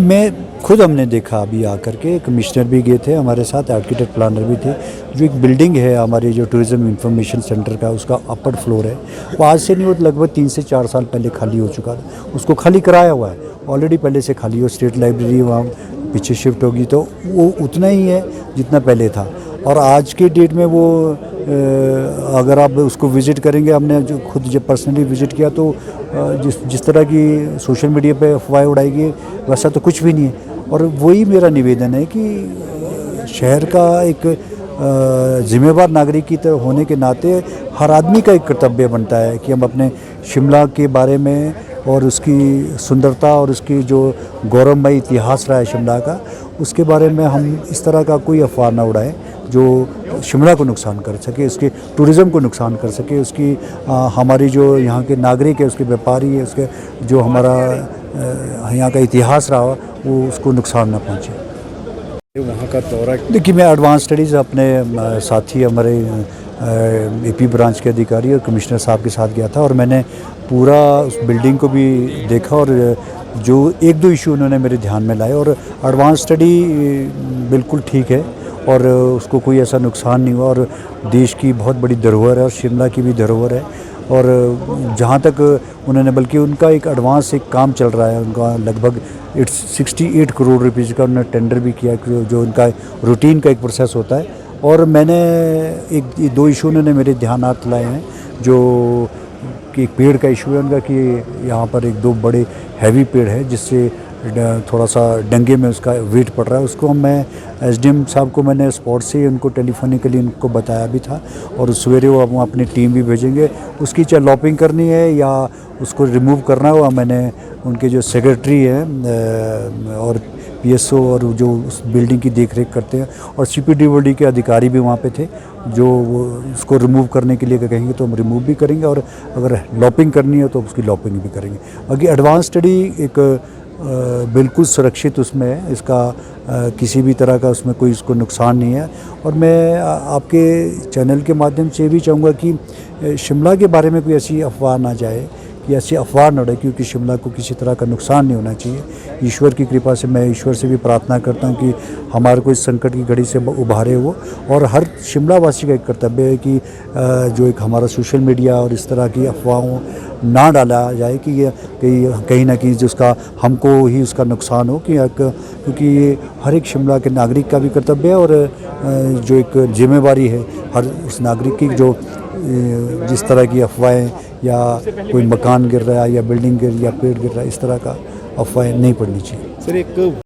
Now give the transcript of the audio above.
मैं खुद हमने देखा अभी आकर के, कमिश्नर भी गए थे हमारे साथ, आर्किटेक्ट प्लानर भी थे। जो एक बिल्डिंग है हमारे जो टूरिज़्म इंफॉर्मेशन सेंटर का, उसका अपर फ्लोर है, वो आज से नहीं, वो लगभग 3 से 4 साल पहले खाली हो चुका था। उसको खाली कराया हुआ है ऑलरेडी, पहले से खाली हो। स्टेट लाइब्रेरी वहाँ पीछे शिफ्ट होगी तो वो उतना ही है जितना पहले था। और आज के डेट में वो अगर आप उसको विज़िट करेंगे, हमने जो खुद जब पर्सनली विज़िट किया तो जिस तरह की सोशल मीडिया पे अफवाहें उड़ाएगी वैसा तो कुछ भी नहीं है। और वही मेरा निवेदन है कि शहर का एक जिम्मेवार नागरिक की तरह होने के नाते हर आदमी का एक कर्तव्य बनता है कि हम अपने शिमला के बारे में और उसकी सुंदरता और उसकी जो गौरवमय इतिहास रहा है शिमला का, उसके बारे में हम इस तरह का कोई अफवाह ना उड़ाएं जो शिमला को नुकसान कर सके, उसके टूरिज़्म को नुकसान कर सके, उसकी हमारी जो यहाँ के नागरिक है, उसके व्यापारी है, उसके जो हमारा यहाँ का इतिहास रहा वो उसको नुकसान ना पहुँचे। वहाँ का दौरा देखिए, मैं एडवांस स्टडीज़ अपने साथी हमारे एपी ब्रांच के अधिकारी और कमिश्नर साहब के साथ गया था, और मैंने पूरा उस बिल्डिंग को भी देखा, और जो 1-2 इशू उन्होंने मेरे ध्यान में लाए, और एडवांस स्टडी बिल्कुल ठीक है और उसको कोई ऐसा नुकसान नहीं हुआ। और देश की बहुत बड़ी धरोहर है और शिमला की भी धरोहर है। और जहाँ तक उन्होंने, बल्कि उनका एक एडवांस एक काम चल रहा है, उनका लगभग 68 करोड़ रुपीज़ का उन्होंने टेंडर भी किया, जो उनका रूटीन का एक प्रोसेस होता है। और मैंने 1-2 इशू उन्होंने मेरे ध्यानात लाए हैं, जो कि एक पेड़ का इशू है उनका, कि यहाँ पर 1-2 बड़े हैवी पेड़ है जिससे थोड़ा सा डंगे में उसका वेट पड़ रहा है। उसको मैं एसडीएम साहब को मैंने स्पॉट से उनको टेलीफोनिकली उनको बताया भी था, और सवेरे वो अपनी टीम भी भेजेंगे। उसकी चाहे लॉपिंग करनी है या उसको रिमूव करना हो, मैंने उनके जो सेक्रेटरी हैं और पीएसओ और जो उस बिल्डिंग की देखरेख करते हैं और सीपीडब्ल्यूडी के अधिकारी भी वहाँ पे थे, जो वो उसको रिमूव करने के लिए कहेंगे तो हम रिमूव भी करेंगे, और अगर लॉपिंग करनी है तो उसकी लॉपिंग भी करेंगे। बाकी एडवांस स्टडी एक बिल्कुल सुरक्षित उसमें है, इसका किसी भी तरह का उसमें कोई इसको नुकसान नहीं है। और मैं आपके चैनल के माध्यम से भी चाहूँगा कि शिमला के बारे में कोई ऐसी अफवाह ना जाए, कि ऐसी अफवाह न उड़े, क्योंकि शिमला को किसी तरह का नुकसान नहीं होना चाहिए। ईश्वर की कृपा से मैं ईश्वर से भी प्रार्थना करता हूँ कि हमारे को इस संकट की घड़ी से उभारे वो, और हर शिमला वासी का एक कर्तव्य है कि जो एक हमारा सोशल मीडिया और इस तरह की अफवाहों ना डाला जाए कि ये कहीं ना कहीं जिसका हमको ही उसका नुकसान हो, क्योंकि ये हर एक शिमला के नागरिक का भी कर्तव्य है, और जो एक जिम्मेवारी है हर उस नागरिक की, जो जिस तरह की अफवाहें या कोई मकान गिर रहा है या बिल्डिंग गिर या पेड़ गिर रहा है, इस तरह का अफवाहें नहीं पड़नी चाहिए। सर, एक